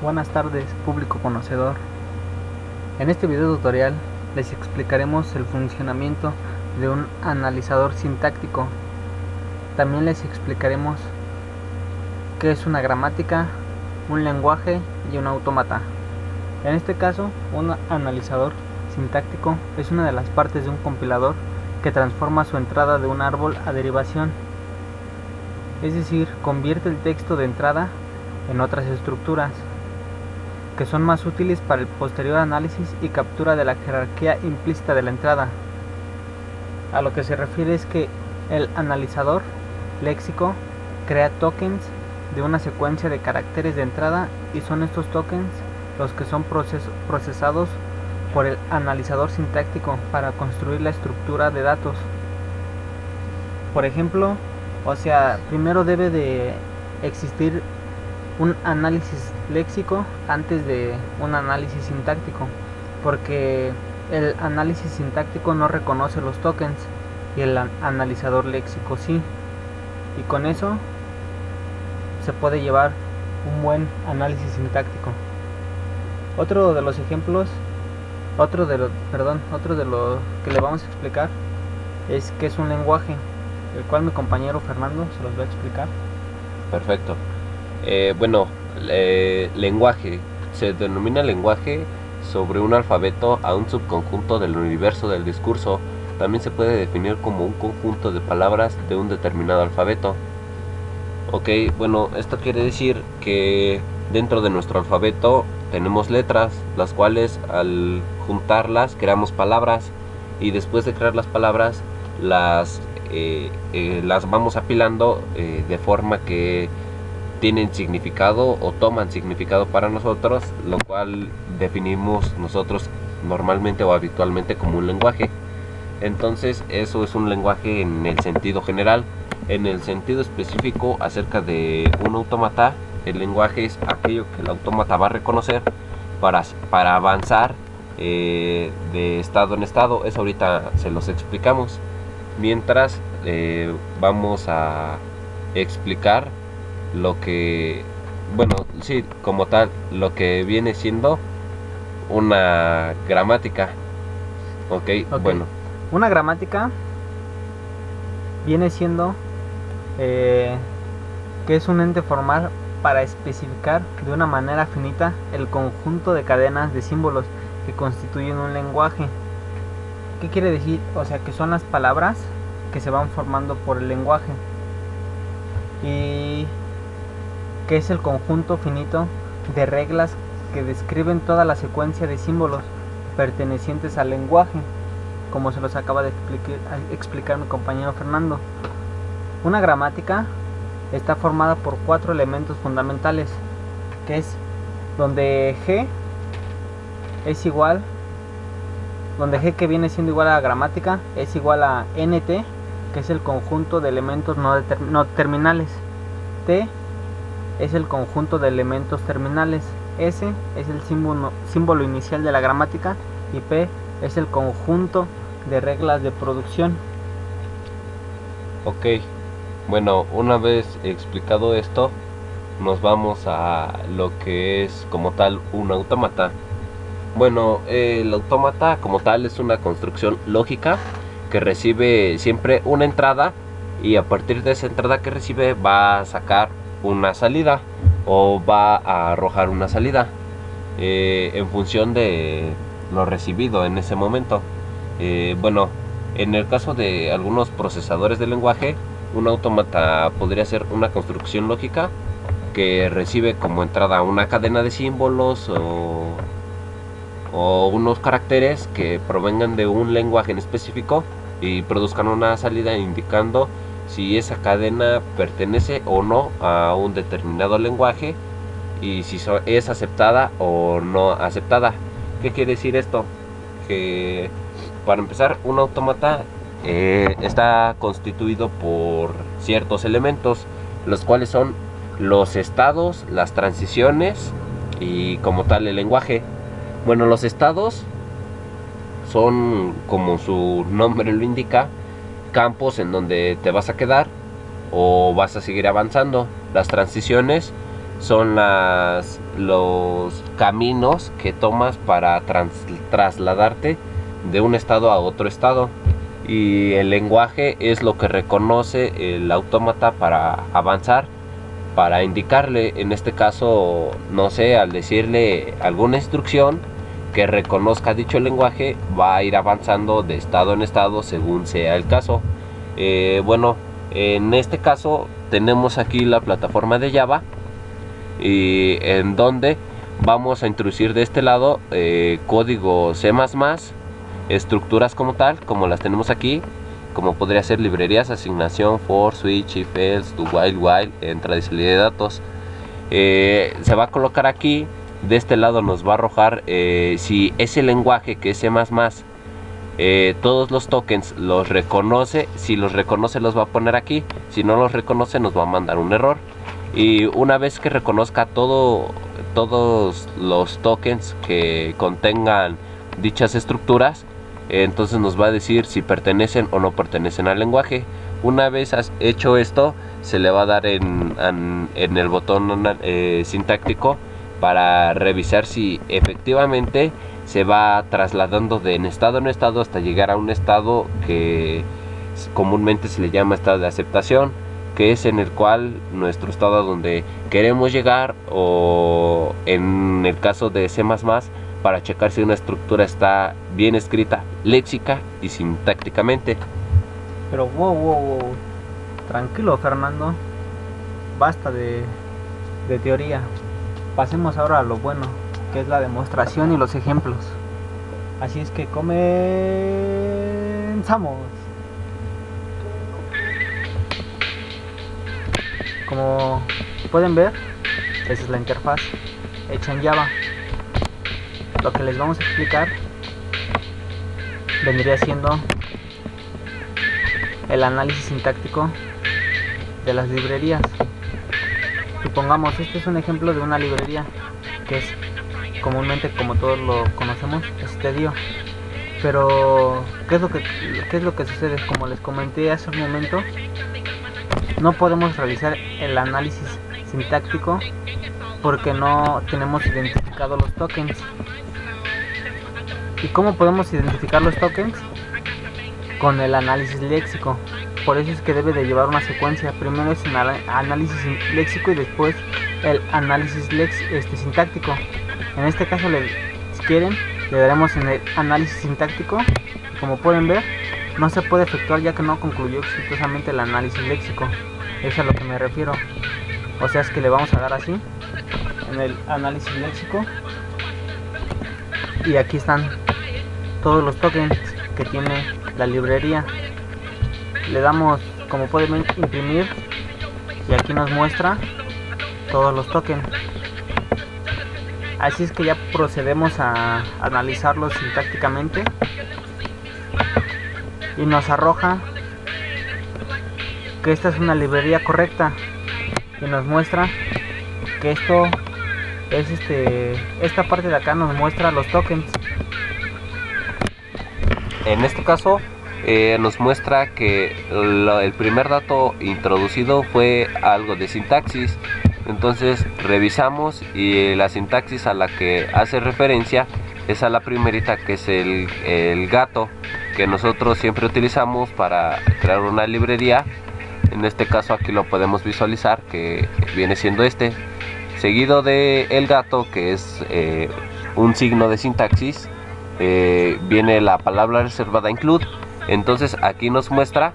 Buenas tardes, público conocedor. En este video tutorial les explicaremos el funcionamiento de un analizador sintáctico. También les explicaremos qué es una gramática, un lenguaje y un autómata. En este caso, un analizador sintáctico es una de las partes de un compilador que transforma su entrada de un árbol a derivación. Es decir, convierte el texto de entrada en otras estructuras que son más útiles para el posterior análisis y captura de la jerarquía implícita de la entrada. A lo que se refiere es que el analizador léxico crea tokens de una secuencia de caracteres de entrada y son estos tokens los que son procesados por el analizador sintáctico para construir la estructura de datos. Por ejemplo, primero debe de existir un análisis léxico antes de un análisis sintáctico, porque el análisis sintáctico no reconoce los tokens y el analizador léxico sí, y con eso se puede llevar un buen análisis sintáctico. Otro de los ejemplos, otro de lo que le vamos a explicar es que es un lenguaje, el cual mi compañero Fernando se los va a explicar. Perfecto. Lenguaje. Se denomina lenguaje sobre un alfabeto a un subconjunto del universo del discurso. También se puede definir como un conjunto de palabras de un determinado alfabeto. Esto quiere decir que dentro de nuestro alfabeto tenemos letras, las cuales al juntarlas creamos palabras, y después de crear las palabras las vamos apilando de forma que tienen significado o toman significado para nosotros, lo cual definimos nosotros normalmente o habitualmente como un lenguaje. Entonces eso es un lenguaje en el sentido general. En el sentido específico acerca de un autómata, el lenguaje es aquello que el autómata va a reconocer para avanzar de estado en estado. Eso ahorita se los explicamos. Mientras vamos a explicar lo que, como tal, lo que viene siendo una gramática. Una gramática viene siendo que es un ente formal para especificar de una manera finita el conjunto de cadenas de símbolos que constituyen un lenguaje. ¿Qué quiere decir? Que son las palabras que se van formando por el lenguaje, y que es el conjunto finito de reglas que describen toda la secuencia de símbolos pertenecientes al lenguaje, como se los acaba de explicar mi compañero Fernando. Una gramática está formada por 4 elementos fundamentales, que es donde G que viene siendo igual a la gramática es igual a NT, que es el conjunto de elementos no terminales. T es el conjunto de elementos terminales. S es el símbolo inicial de la gramática y P es el conjunto de reglas de producción. Una vez explicado esto, nos vamos a lo que es como tal un autómata. El autómata como tal es una construcción lógica que recibe siempre una entrada, y a partir de esa entrada que recibe va a sacar una salida o va a arrojar una salida en función de lo recibido en ese momento. En el caso de algunos procesadores de lenguaje, un autómata podría ser una construcción lógica que recibe como entrada una cadena de símbolos o unos caracteres que provengan de un lenguaje en específico y produzcan una salida indicando si esa cadena pertenece o no a un determinado lenguaje y si es aceptada o no aceptada. ¿Qué quiere decir esto? Que para empezar, un autómata está constituido por ciertos elementos, los cuales son los estados, las transiciones y como tal el lenguaje. Los estados son, como su nombre lo indica, campos en donde te vas a quedar o vas a seguir avanzando. Las transiciones son los caminos que tomas para trasladarte de un estado a otro estado. Y el lenguaje es lo que reconoce el autómata para avanzar, para indicarle, en este caso, no sé, al decirle alguna instrucción que reconozca dicho lenguaje, va a ir avanzando de estado en estado según sea el caso. Bueno, en este caso tenemos aquí la plataforma de Java, y en donde vamos a introducir de este lado código C++, estructuras como tal, como las tenemos aquí, como podría ser librerías, asignación, for, switch, if, else, do, while, entrada y salida de datos. Se va a colocar aquí, de este lado nos va a arrojar si ese lenguaje que es C++, todos los tokens los reconoce. Si los reconoce los va a poner aquí, si no los reconoce nos va a mandar un error. Y una vez que reconozca todos los tokens que contengan dichas estructuras, entonces nos va a decir si pertenecen o no pertenecen al lenguaje. Una vez hecho esto, se le va a dar en el botón sintáctico para revisar si efectivamente se va trasladando de estado en estado hasta llegar a un estado que comúnmente se le llama estado de aceptación, que es en el cual nuestro estado a donde queremos llegar, o en el caso de C++, para checar si una estructura está bien escrita léxica y sintácticamente. Pero wow, tranquilo, Fernando, basta de teoría, pasemos ahora a lo bueno, que es la demostración y los ejemplos. Así es que comenzamos. Como pueden ver, esa es la interfaz hecha en Java. Lo que les vamos a explicar vendría siendo el análisis sintáctico de las librerías. Supongamos, este es un ejemplo de una librería que es comúnmente, como todos lo conocemos, Stdio. Pero ¿qué es lo que sucede? Como les comenté hace un momento, no podemos realizar el análisis sintáctico porque no tenemos identificados los tokens. ¿Y cómo podemos identificar los tokens? Con el análisis léxico. Por eso es que debe de llevar una secuencia. Primero es el análisis léxico y después el análisis sintáctico. En este caso, si quieren, le daremos en el análisis sintáctico. Como pueden ver, no se puede efectuar ya que no concluyó exitosamente el análisis léxico. Eso es a lo que me refiero. O sea, es que le vamos a dar así en el análisis léxico, y aquí están todos los tokens que tiene la librería. Le damos, como pueden ver, imprimir, y aquí nos muestra todos los tokens. Así es que ya procedemos a analizarlos sintácticamente y nos arroja que esta es una librería correcta, y nos muestra que esto es esta parte de acá nos muestra los tokens. En este caso nos muestra que el primer dato introducido fue algo de sintaxis. Entonces revisamos y la sintaxis a la que hace referencia es a la primerita, que es el gato, que nosotros siempre utilizamos para crear una librería. En este caso aquí lo podemos visualizar, que viene siendo seguido de el gato, que es un signo de sintaxis. Viene la palabra reservada include. Entonces aquí nos muestra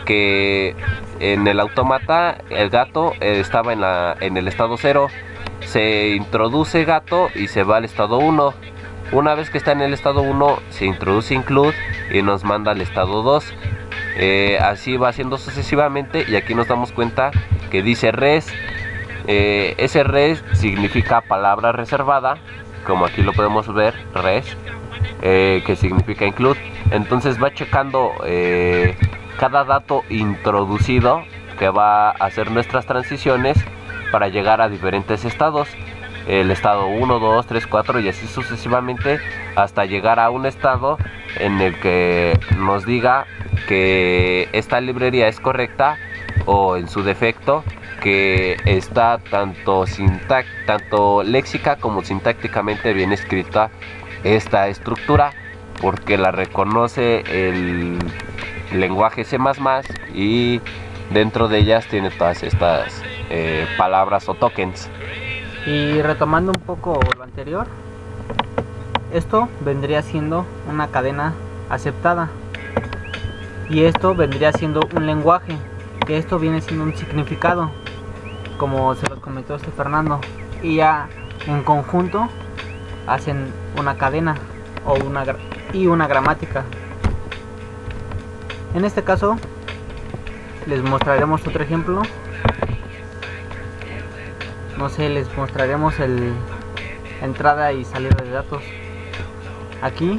que en el autómata el gato estaba en el estado 0. Se introduce gato y se va al estado 1. Una vez que está en el estado 1 se introduce include y nos manda al estado 2. Así va haciendo sucesivamente, y aquí nos damos cuenta que dice res. Ese res significa palabra reservada, como aquí lo podemos ver, res, que significa include. Entonces va checando cada dato introducido que va a hacer nuestras transiciones para llegar a diferentes estados. El estado 1, 2, 3, 4 y así sucesivamente, hasta llegar a un estado en el que nos diga que esta librería es correcta, o en su defecto que está tanto léxica como sintácticamente bien escrita esta estructura, porque la reconoce el lenguaje C++ y dentro de ellas tiene todas estas palabras o tokens. Y retomando un poco lo anterior, esto vendría siendo una cadena aceptada y esto vendría siendo un lenguaje, que esto viene siendo un significado, como se lo comentó Fernando, y ya en conjunto hacen una cadena y una gramática. En este caso les mostraremos otro ejemplo. No sé, les mostraremos el entrada y salida de datos. Aquí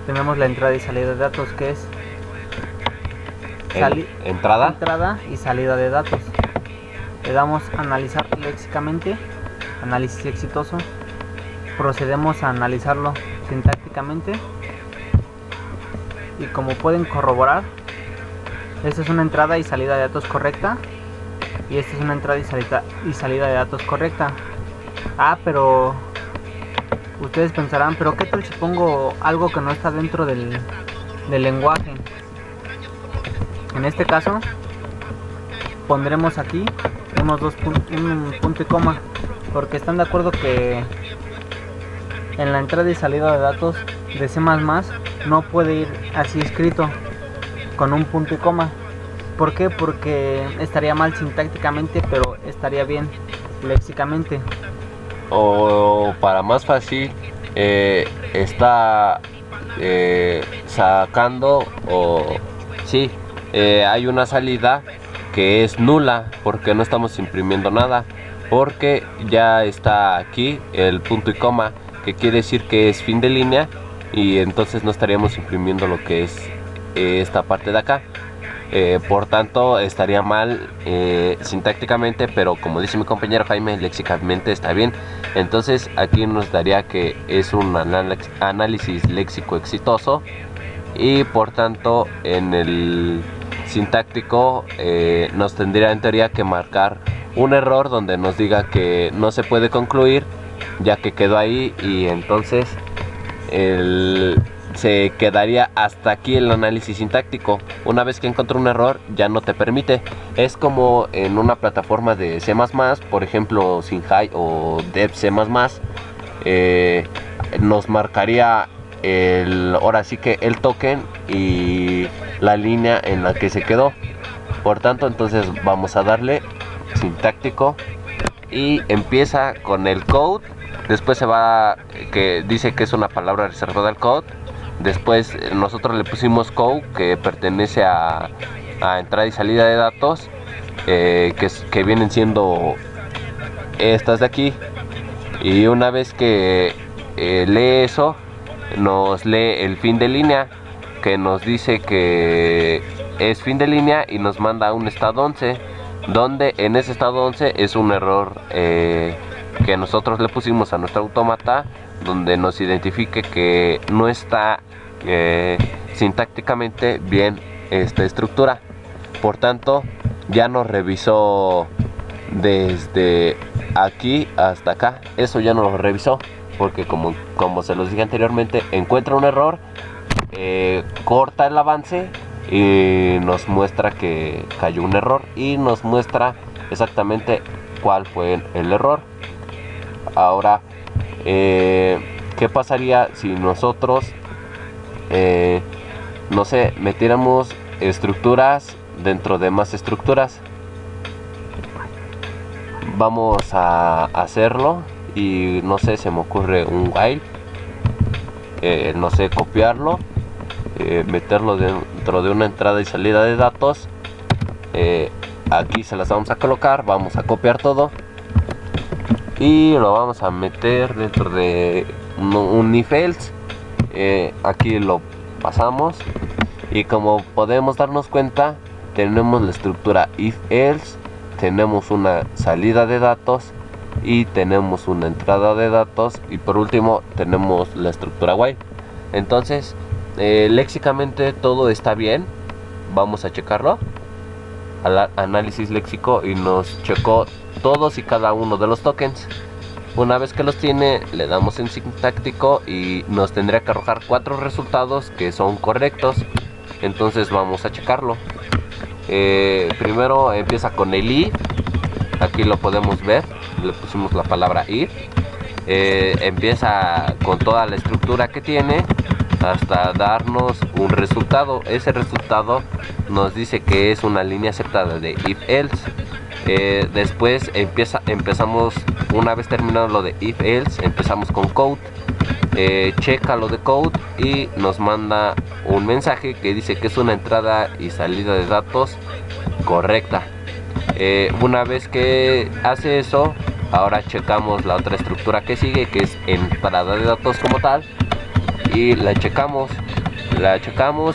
tenemos la entrada y salida de datos, que es entrada y salida de datos. Le damos a analizar léxicamente, análisis exitoso. Procedemos a analizarlo sintácticamente y como pueden corroborar, esta es una entrada y salida de datos correcta y esta es una entrada y salida de datos correcta. Pero ustedes pensarán, pero ¿qué tal si pongo algo que no está dentro del lenguaje? En este caso pondremos aquí un punto y coma, porque están de acuerdo que en la entrada y salida de datos de C++ no puede ir así escrito con un punto y coma. ¿Por qué? Porque estaría mal sintácticamente, pero estaría bien léxicamente. O para más fácil, está sacando hay una salida que es nula porque no estamos imprimiendo nada, porque ya está aquí el punto y coma, que quiere decir que es fin de línea, y entonces no estaríamos imprimiendo lo que es esta parte de acá. Por tanto estaría mal sintácticamente, pero como dice mi compañero Jaime, léxicamente está bien. Entonces aquí nos daría que es un análisis léxico exitoso, y por tanto en el sintáctico nos tendría en teoría que marcar un error donde nos diga que no se puede concluir ya que quedó ahí, y entonces se quedaría hasta aquí el análisis sintáctico. Una vez que encontró un error ya no te permite. Es como en una plataforma de C++, por ejemplo Sinhai o Dev C++, nos marcaría ahora sí que el token y la línea en la que se quedó. Por tanto, entonces vamos a darle sintáctico y empieza con el code. Después se va, que dice que es una palabra reservada al code. Después nosotros le pusimos code, que pertenece a entrada y salida de datos, que vienen siendo estas de aquí. Y una vez que lee eso, nos lee el fin de línea, que nos dice que es fin de línea, y nos manda un estado 11, donde en ese estado 11 es un error que nosotros le pusimos a nuestro autómata, donde nos identifique que no está sintácticamente bien esta estructura. Por tanto, ya nos revisó desde aquí hasta acá. Eso ya nos lo revisó, porque como se los dije anteriormente, encuentra un error, corta el avance y nos muestra que cayó un error, y nos muestra exactamente cuál fue el error. Ahora, ¿qué pasaría si nosotros no sé, metiéramos estructuras dentro de más estructuras? Vamos a hacerlo, y no sé, se me ocurre un while, no sé, copiarlo, meterlo dentro de una entrada y salida de datos. Aquí se las vamos a colocar, vamos a copiar todo y lo vamos a meter dentro de un if else. Aquí lo pasamos, y como podemos darnos cuenta, tenemos la estructura if else, tenemos una salida de datos y tenemos una entrada de datos, y por último tenemos la estructura while. Entonces léxicamente todo está bien. Vamos a checarlo. al análisis léxico y nos checó todos y cada uno de los tokens. Una vez que los tiene, le damos en sintáctico y nos tendría que arrojar 4 resultados que son correctos. Entonces vamos a checarlo. Primero empieza con el if. Aquí lo podemos ver, le pusimos la palabra if. Empieza con toda la estructura que tiene hasta darnos un resultado. Ese resultado nos dice que es una línea aceptada de if else. Después empezamos, una vez terminado lo de if else, empezamos con code. Checa lo de code y nos manda un mensaje que dice que es una entrada y salida de datos correcta. Una vez que hace eso, ahora checamos la otra estructura que sigue, que es entrada de datos como tal, y la checamos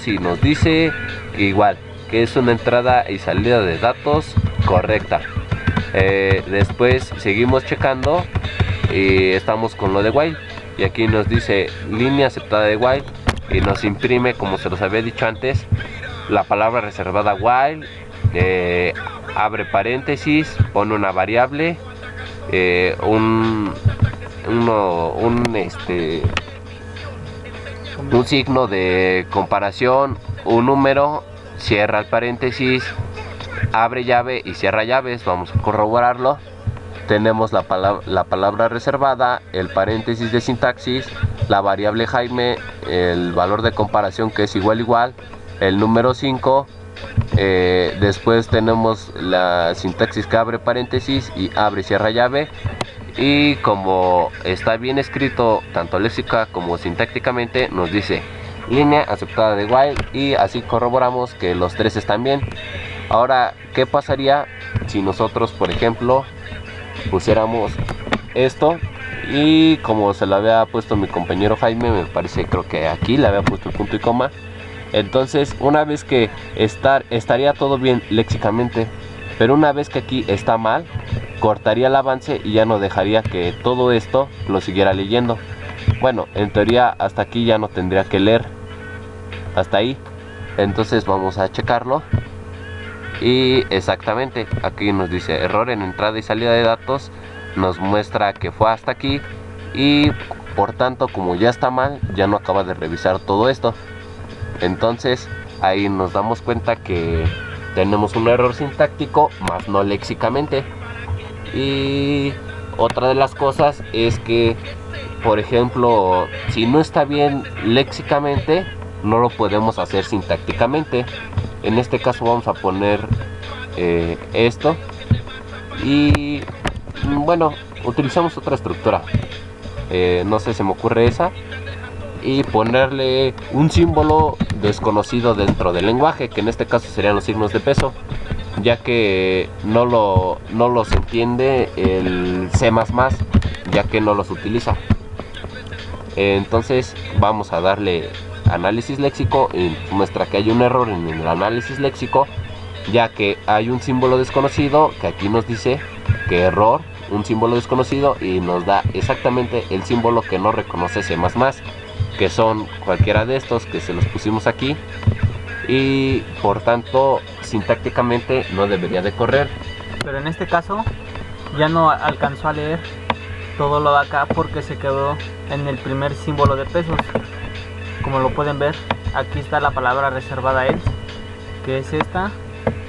y nos dice igual que es una entrada y salida de datos correcta. Después seguimos checando y estamos con lo de while, y aquí nos dice línea aceptada de while y nos imprime, como se los había dicho antes, la palabra reservada while. Abre paréntesis, pone una variable, un signo de comparación, un número, cierra el paréntesis, abre llave y cierra llaves. Vamos a corroborarlo. Tenemos la palabra reservada, el paréntesis de sintaxis, la variable Jaime, el valor de comparación que es igual, el número 5. Después tenemos la sintaxis que abre paréntesis y abre y cierra llave. Y como está bien escrito tanto léxica como sintácticamente, nos dice línea aceptada de while, y así corroboramos que los 3 están bien. Ahora, ¿qué pasaría si nosotros, por ejemplo, pusiéramos esto? Y como se lo había puesto mi compañero Jaime, me parece, creo que aquí le había puesto el punto y coma. Entonces, una vez que estaría todo bien léxicamente, pero una vez que aquí está mal, cortaría el avance y ya no dejaría que todo esto lo siguiera leyendo. Bueno, en teoría hasta aquí ya no tendría que leer, hasta ahí. Entonces vamos a checarlo y exactamente aquí nos dice error en entrada y salida de datos, nos muestra que fue hasta aquí y por tanto, como ya está mal, ya no acaba de revisar todo esto. Entonces ahí nos damos cuenta que tenemos un error sintáctico, más no léxicamente. Y otra de las cosas es que, por ejemplo, si no está bien léxicamente, no lo podemos hacer sintácticamente. En este caso vamos a poner esto y bueno, utilizamos otra estructura, no sé, se me ocurre esa, y ponerle un símbolo desconocido dentro del lenguaje, que en este caso serían los signos de peso, ya que no los entiende el C++, ya que no los utiliza. Entonces vamos a darle análisis léxico y muestra que hay un error en el análisis léxico, ya que hay un símbolo desconocido que aquí nos dice que error, un símbolo desconocido, y nos da exactamente el símbolo que no reconoce C++, que son cualquiera de estos que se los pusimos aquí, y por tanto sintácticamente no debería de correr. Pero en este caso ya no alcanzó a leer todo lo de acá porque se quedó en el primer símbolo de pesos. Como lo pueden ver, aquí está la palabra reservada else, que es esta,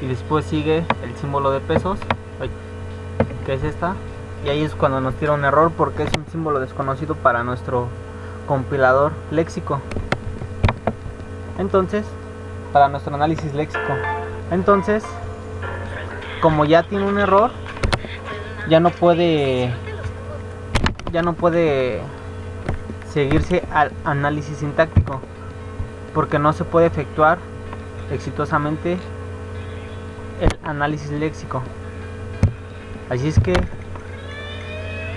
y después sigue el símbolo de pesos, que es esta, y ahí es cuando nos tira un error porque es un símbolo desconocido para nuestro compilador léxico. Entonces, para nuestro análisis léxico, entonces, como ya tiene un error, ya no puede seguirse al análisis sintáctico, porque no se puede efectuar exitosamente el análisis léxico. Así es que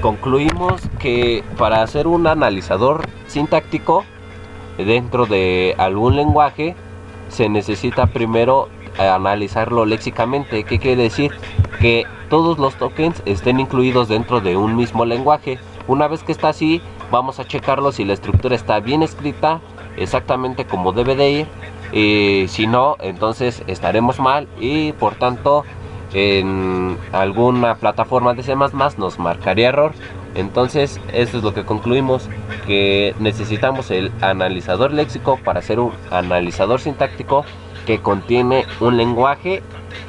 concluimos que para hacer un analizador sintáctico dentro de algún lenguaje se necesita primero analizarlo léxicamente. ¿Qué quiere decir? Que todos los tokens estén incluidos dentro de un mismo lenguaje. Una vez que está así, vamos a checarlo si la estructura está bien escrita, exactamente como debe de ir, y si no, entonces estaremos mal y por tanto en alguna plataforma de C++ nos marcaría error. Entonces esto es lo que concluimos, que necesitamos el analizador léxico para ser un analizador sintáctico que contiene un lenguaje,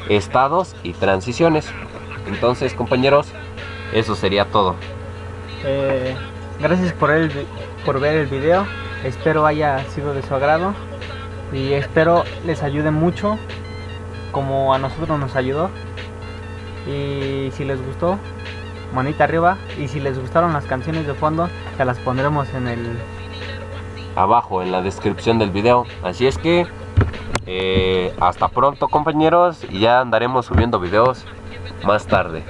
estados y transiciones. Entonces, compañeros, eso sería todo. Gracias por ver el video. Espero haya sido de su agrado y espero les ayude mucho como a nosotros nos ayudó. Y si les gustó, manita arriba, y si les gustaron las canciones de fondo, se las pondremos abajo en la descripción del video. Así es que hasta pronto, compañeros, y ya andaremos subiendo videos más tarde.